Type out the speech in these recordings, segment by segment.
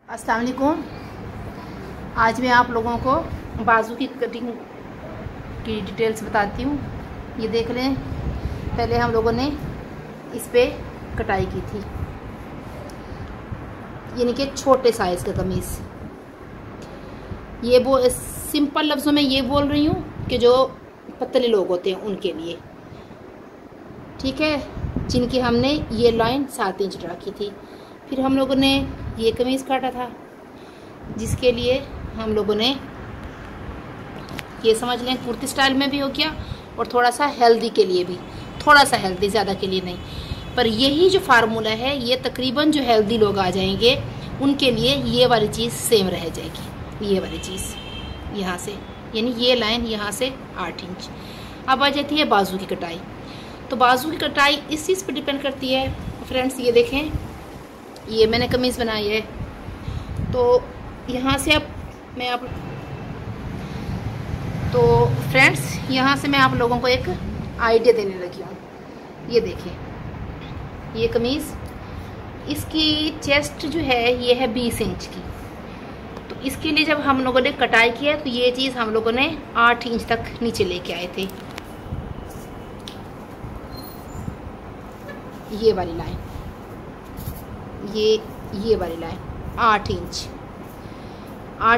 अस्सलाम वालेकुम। आज मैं आप लोगों को बाजू की कटिंग की डिटेल्स बताती हूँ। ये देख लें, पहले हम लोगों ने इस पे कटाई की थी, यानी कि छोटे साइज़ का कमीज़। ये वो सिंपल लफ्ज़ों में ये बोल रही हूँ कि जो पतले लोग होते हैं उनके लिए, ठीक है, जिनकी हमने ये लाइन 7 इंच ड्रा की थी। फिर हम लोगों ने ये कमीज़ काटा था, जिसके लिए हम लोगों ने ये समझ लें कुर्ती स्टाइल में भी हो गया और थोड़ा सा हेल्दी के लिए भी, थोड़ा सा हेल्दी, ज़्यादा के लिए नहीं। पर यही जो फार्मूला है ये तकरीबन जो हेल्दी लोग आ जाएंगे उनके लिए ये वाली चीज़ सेम रह जाएगी। ये वाली चीज़ यहाँ से, यानी ये लाइन यहाँ से 8 इंच। अब आ जाती है बाजू की कटाई। तो बाजू की कटाई इस चीज़ पर डिपेंड करती है। फ्रेंड्स ये देखें, ये मैंने कमीज़ बनाई है, तो यहाँ से फ्रेंड्स यहाँ से मैं आप लोगों को एक आइडिया देने लगी हूँ। ये देखिए, ये कमीज़, इसकी चेस्ट जो है ये है 20 इंच की। तो इसके लिए जब हम लोगों ने कटाई किया तो ये चीज़ हम लोगों ने 8 इंच तक नीचे लेके आए थे। ये वाली लाइन, ये वाली लाइन 8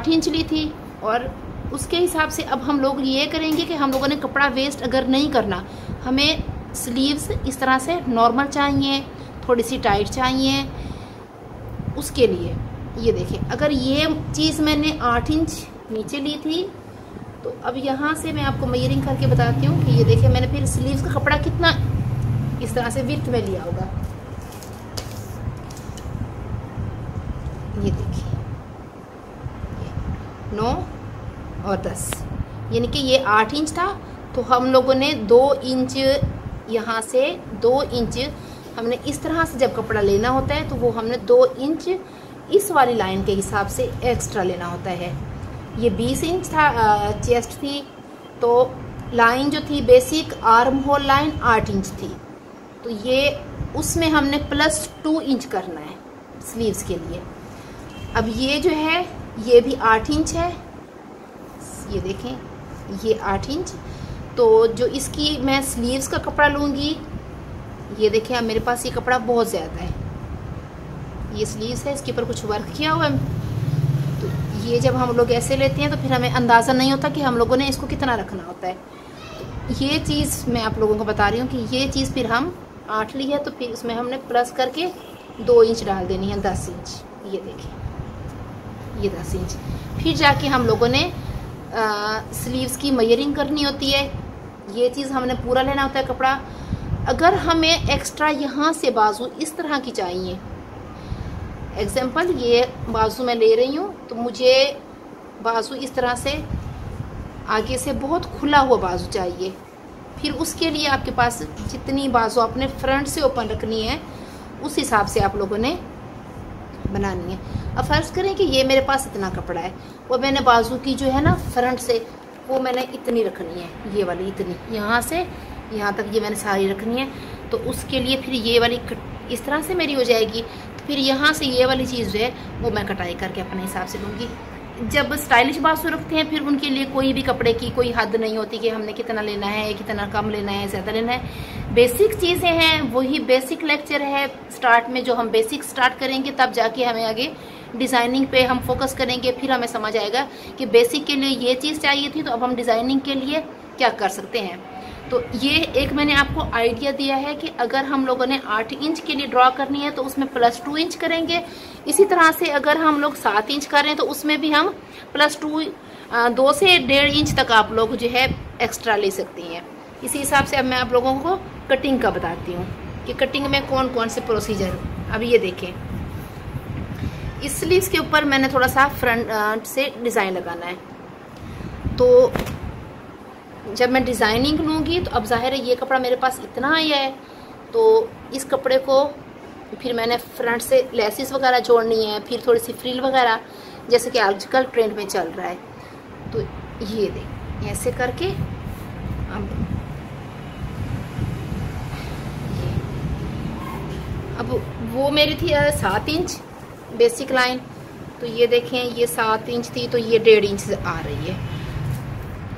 इंच ली थी। और उसके हिसाब से अब हम लोग ये करेंगे कि हम लोगों ने कपड़ा वेस्ट अगर नहीं करना, हमें स्लीव्स इस तरह से नॉर्मल चाहिए, थोड़ी सी टाइट चाहिए। उसके लिए ये देखिए, अगर ये चीज़ मैंने 8 इंच नीचे ली थी, तो अब यहाँ से मैं आपको मेजरिंग करके बताती हूँ कि ये देखिए मैंने फिर स्लीव्स का कपड़ा कितना इस तरह से विड्थ में लिया होगा। ये देखिए 9 और 10, यानी कि ये 8 इंच था, तो हम लोगों ने 2 इंच यहाँ से 2 इंच हमने इस तरह से जब कपड़ा लेना होता है तो वो हमने 2 इंच इस वाली लाइन के हिसाब से एक्स्ट्रा लेना होता है। ये 20 इंच था, चेस्ट थी, तो लाइन जो थी basic arm hole line 8 inch थी, तो ये उसमें हमने +2 इंच करना है स्लीव्स के लिए। अब ये जो है ये भी 8 इंच है, ये देखें ये 8 इंच। तो जो इसकी मैं स्लीव्स का कपड़ा लूँगी, ये देखें अब मेरे पास ये कपड़ा बहुत ज़्यादा है, ये स्लीव्स है, इसके ऊपर कुछ वर्क किया हुआ है। तो ये जब हम लोग ऐसे लेते हैं तो फिर हमें अंदाज़ा नहीं होता कि हम लोगों ने इसको कितना रखना होता है। तो ये चीज़ मैं आप लोगों को बता रही हूँ कि ये चीज़ फिर हम 8 ली है, तो फिर उसमें हमने प्लस करके 2 इंच डाल देनी है, 10 इंच। ये देखिए ये 10 इंच। फिर जाके हम लोगों ने स्लीव्स की मेजरिंग करनी होती है। ये चीज़ हमने पूरा लेना होता है कपड़ा। अगर हमें एक्स्ट्रा यहाँ से बाजू इस तरह की चाहिए, एग्जाम्पल ये बाजू मैं ले रही हूँ, तो मुझे बाजू इस तरह से आगे से बहुत खुला हुआ बाजू चाहिए। फिर उसके लिए आपके पास जितनी बाजू आपने फ्रंट से ओपन रखनी है उस हिसाब से आप लोगों ने बनानी है। अब फर्ज करें कि ये मेरे पास इतना कपड़ा है, वो मैंने बाजू की जो है ना फ्रंट से वो मैंने इतनी रखनी है, ये वाली इतनी, यहाँ से यहाँ तक ये मैंने सारी रखनी है। तो उसके लिए फिर ये वाली इस तरह से मेरी हो जाएगी। तो फिर यहाँ से ये वाली चीज़ जो है वो मैं कटाई करके अपने हिसाब से लूँगी। जब स्टाइलिश बाजू रखते हैं फिर उनके लिए कोई भी कपड़े की कोई हद नहीं होती कि हमने कितना लेना है, कितना कम लेना है, ज़्यादा लेना है। बेसिक चीज़ें हैं, वही बेसिक लेक्चर है स्टार्ट में, जो हम बेसिक स्टार्ट करेंगे तब जाके हमें आगे डिज़ाइनिंग पे हम फोकस करेंगे। फिर हमें समझ आएगा कि बेसिक के लिए ये चीज़ चाहिए थी, तो अब हम डिज़ाइनिंग के लिए क्या कर सकते हैं। तो ये एक मैंने आपको आइडिया दिया है कि अगर हम लोगों ने 8 इंच के लिए ड्रॉ करनी है तो उसमें +2 इंच करेंगे। इसी तरह से अगर हम लोग 7 इंच करें तो उसमें भी हम +2 2 से 1.5 इंच तक आप लोग जो है एक्स्ट्रा ले सकती हैं। इसी हिसाब से अब मैं आप लोगों को कटिंग का बताती हूँ कि कटिंग में कौन कौन से प्रोसीजर। अब ये देखें, इस स्लीव्स के ऊपर मैंने थोड़ा सा फ्रंट से डिज़ाइन लगाना है। तो जब मैं डिज़ाइनिंग लूँगी तो अब जाहिर है ये कपड़ा मेरे पास इतना आया है, तो इस कपड़े को फिर मैंने फ्रंट से लेसिस वगैरह जोड़नी है, फिर थोड़ी सी फ्रिल वगैरह, जैसे कि आजकल ट्रेंड में चल रहा है। तो ये देख ऐसे करके अब वो मेरी थी 7 इंच बेसिक लाइन, तो ये देखें ये 7 इंच थी तो ये 1.5 इंच आ रही है।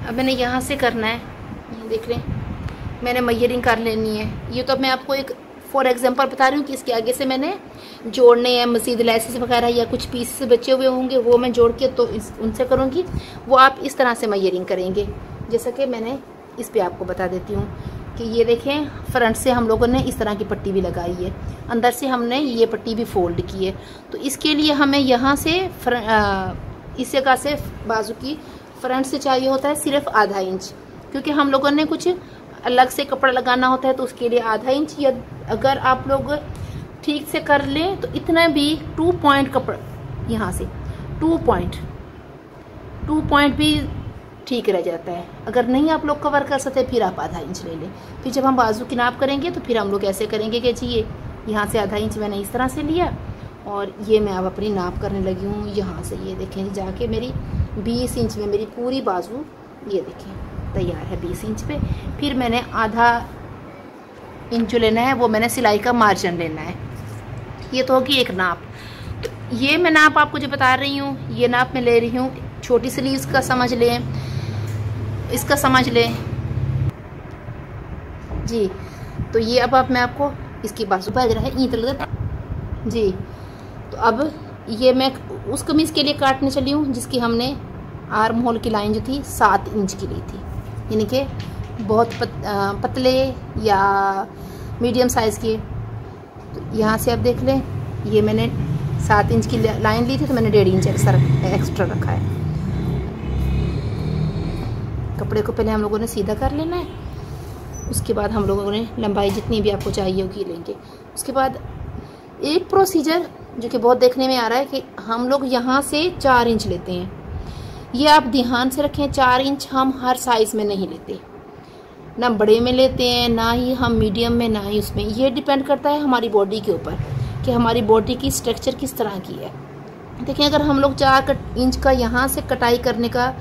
अब मैंने यहाँ से करना है, ये देख लें, मैंने मेजरिंग कर लेनी है। ये तो मैं आपको एक फॉर एग्जांपल बता रही हूँ कि इसके आगे से मैंने जोड़ने हैं, मज़ीद लेसेस वगैरह या कुछ पीस बचे हुए होंगे वो मैं जोड़ के तो उनसे करूँगी। वो आप इस तरह से मेजरिंग करेंगे, जैसा कि मैंने इस पे आपको बता देती हूँ कि ये देखें फ्रंट से हम लोगों ने इस तरह की पट्टी भी लगाई है, अंदर से हमने ये पट्टी भी फोल्ड की है। तो इसके लिए हमें यहाँ से इस जगह से बाजू की फ्रंट से चाहिए होता है सिर्फ आधा इंच, क्योंकि हम लोगों ने कुछ अलग से कपड़ा लगाना होता है तो उसके लिए आधा इंच, या अगर आप लोग ठीक से कर लें तो इतना भी 2 पॉइंट कपड़ा यहाँ से 2 पॉइंट भी ठीक रह जाता है। अगर नहीं आप लोग कवर कर सकते फिर आप आधा इंच ले लें। फिर जब हम बाजू की नाप करेंगे तो फिर हम लोग ऐसे करेंगे कि जी ये यहाँ से आधा इंच मैंने इस तरह से लिया और ये मैं अब अपनी नाप करने लगी हूँ यहाँ से। ये देखें जाके मेरी 20 इंच में मेरी पूरी बाजू ये देखें तैयार है 20 इंच पे। फिर मैंने आधा इंच जो लेना है वो मैंने सिलाई का मार्जिन लेना है। ये तो होगी एक नाप। तो ये मैं नाप आपको जो बता रही हूँ ये नाप मैं ले रही हूँ छोटी स्लीव्स का, समझ लें, इसका समझ लें जी। तो ये अब मैं आपको इसकी बाजू बज रहा है ईंट लगा जी। तो अब ये मैं उस कमीज़ के लिए काटने चली हूँ जिसकी हमने आर्म होल की लाइन जो थी 7 इंच की ली थी, यानी कि बहुत पतले या मीडियम साइज़ के। तो यहाँ से आप देख लें ये मैंने 7 इंच की लाइन ली थी तो मैंने 1.5 इंच एक्स्ट्रा रखा है। कपड़े को पहले हम लोगों ने सीधा कर लेना है, उसके बाद हम लोगों ने लंबाई जितनी भी आपको चाहिए होगी लेंगे। उसके बाद एक प्रोसीजर जो कि बहुत देखने में आ रहा है कि हम लोग यहाँ से 4 इंच लेते हैं। ये आप ध्यान से रखें, 4 इंच हम हर साइज़ में नहीं लेते, ना बड़े में लेते हैं ना ही हम मीडियम में ना ही उसमें। ये डिपेंड करता है हमारी बॉडी के ऊपर कि हमारी बॉडी की स्ट्रक्चर किस तरह की है। देखिए अगर हम लोग 4 इंच का यहाँ से कटाई करने का,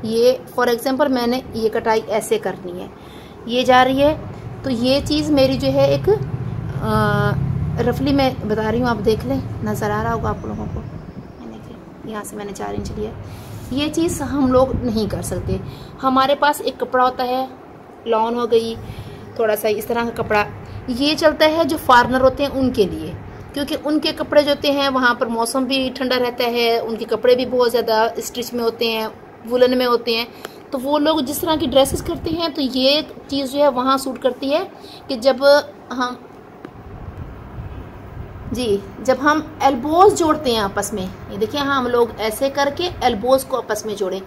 ये फॉर एग्जांपल मैंने ये कटाई ऐसे करनी है, ये जा रही है, तो ये चीज़ मेरी जो है एक रफली मैं बता रही हूँ, आप देख लें, नज़र आ रहा होगा आप लोगों को। देखिए यहाँ से मैंने 4 इंच लिया। ये चीज़ हम लोग नहीं कर सकते। हमारे पास एक कपड़ा होता है, लॉन हो गई, थोड़ा सा इस तरह का कपड़ा, ये चलता है जो फॉरेनर होते हैं उनके लिए, क्योंकि उनके कपड़े जो होते हैं वहाँ पर मौसम भी ठंडा रहता है, उनके कपड़े भी बहुत ज़्यादा स्टिच में होते हैं, वुलन में होते हैं। तो वो लोग जिस तरह की ड्रेसेस करते हैं तो ये चीज़ जो है वहाँ सूट करती है कि जब हम एल्बोज जोड़ते हैं आपस में, ये देखिए हम लोग ऐसे करके एल्बोज को आपस में जोड़ें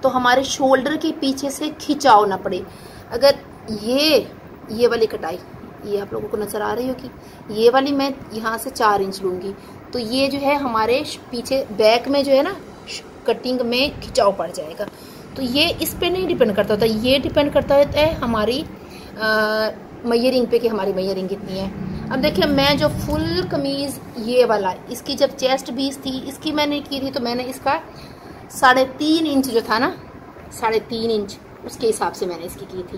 तो हमारे शोल्डर के पीछे से खिंचाव ना पड़े। अगर ये वाली कटाई, ये आप लोगों को नज़र आ रही होगी, ये वाली मैं यहाँ से 4 इंच लूँगी तो ये जो है हमारे पीछे बैक में जो है ना कटिंग में खिंचाव पड़ जाएगा। तो ये इस पे नहीं डिपेंड करता होता, ये डिपेंड करता होता है हमारी मेजरिंग पे कि हमारी मेजरिंग कितनी है। अब देखिए मैं जो फुल कमीज़ ये वाला, इसकी जब चेस्ट 20 थी, इसकी मैंने की थी तो मैंने इसका 3.5 इंच जो था ना, 3.5 इंच उसके हिसाब से मैंने इसकी की थी,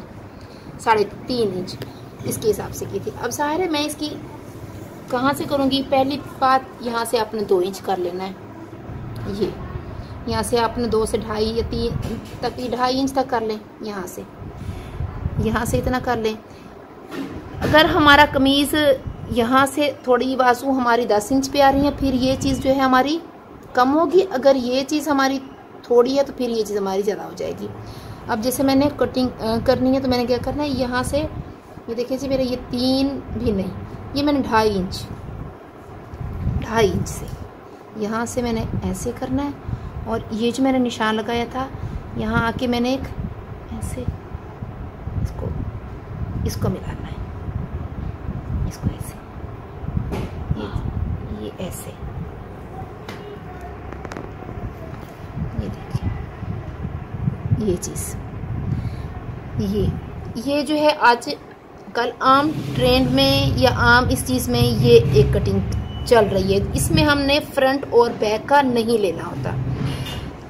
3.5 इंच इसके हिसाब से की थी। अब ज़ाहिर है मैं इसकी कहाँ से करूँगी, पहली बात यहाँ से आपने 2 इंच कर लेना है। ये यहाँ से आपने 2 से 2.5 या 3 तक, 2.5 इंच तक कर लें, यहाँ से इतना कर लें। अगर हमारा कमीज़ यहाँ से थोड़ी बाजू हमारी 10 इंच पे आ रही है, फिर ये चीज़ जो है हमारी कम होगी। अगर ये चीज़ हमारी थोड़ी है तो फिर ये चीज़ हमारी ज़्यादा हो जाएगी। अब जैसे मैंने कटिंग करनी है तो मैंने क्या करना है, यहाँ से ये देखिए जी मेरे ये 3 भी नहीं, ये मैंने 2.5 इंच से यहाँ से मैंने ऐसे करना है। और ये जो मैंने निशान लगाया था यहाँ आके मैंने एक ऐसे इसको मिलाना है, इसको ऐसे, ये ऐसे, ये देखिए ये चीज़, ये जो है आज कल आम ट्रेंड में या आम इस चीज़ में ये एक कटिंग चल रही है। इसमें हमने फ्रंट और बैक का नहीं लेना होता।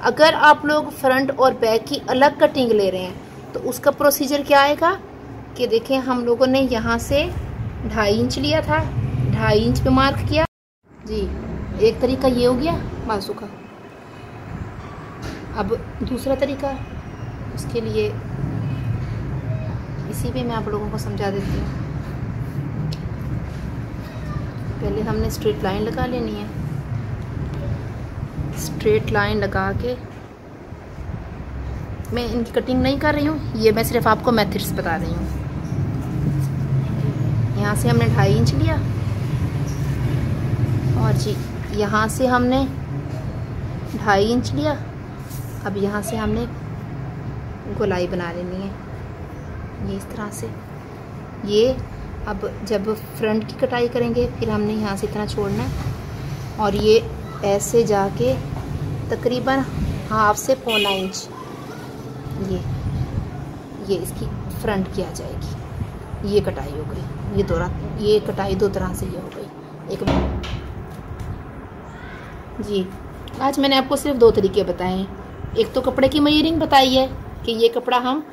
अगर आप लोग फ्रंट और बैक की अलग कटिंग ले रहे हैं तो उसका प्रोसीजर क्या आएगा कि देखें हम लोगों ने यहाँ से 2.5 इंच लिया था, 2.5 इंच पे मार्क किया जी, एक तरीका ये हो गया बाजू का। अब दूसरा तरीका, उसके लिए इसी पे मैं आप लोगों को समझा देती हूँ। पहले हमने स्ट्रेट लाइन लगा लेनी है। स्ट्रेट लाइन लगा के, मैं इनकी कटिंग नहीं कर रही हूँ, ये मैं सिर्फ आपको मेथड्स बता रही हूँ। यहाँ से हमने 2.5 इंच लिया और जी यहाँ से हमने 2.5 इंच लिया। अब यहाँ से हमने गोलाई बना लेनी है ये इस तरह से। ये अब जब फ्रंट की कटाई करेंगे फिर हमने यहाँ से इतना छोड़ना है और ये ऐसे जाके तकरीबन 1/2 से 1.25 इंच ये इसकी फ्रंट की आ जाएगी। ये कटाई हो गई, ये कटाई 2 तरह से ये हो गई। एक जी आज मैंने आपको सिर्फ 2 तरीके बताए हैं। एक तो कपड़े की मेजरिंग बताई है कि ये कपड़ा हम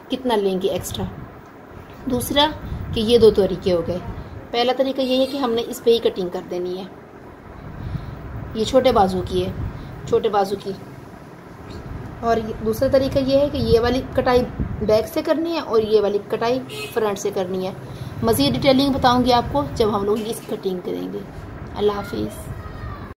कितना लेंगे एक्स्ट्रा। दूसरा कि ये 2 तरीके हो गए। पहला तरीका ये है कि हमने इस पे ही कटिंग कर देनी है। ये छोटे बाजू की है, छोटे बाजू की। और दूसरा तरीका ये है कि ये वाली कटाई बैक से करनी है और ये वाली कटाई फ्रंट से करनी है। मज़ीद डिटेलिंग बताऊंगी आपको जब हम लोग इसकी कटिंग करेंगे। अल्लाह हाफिज़।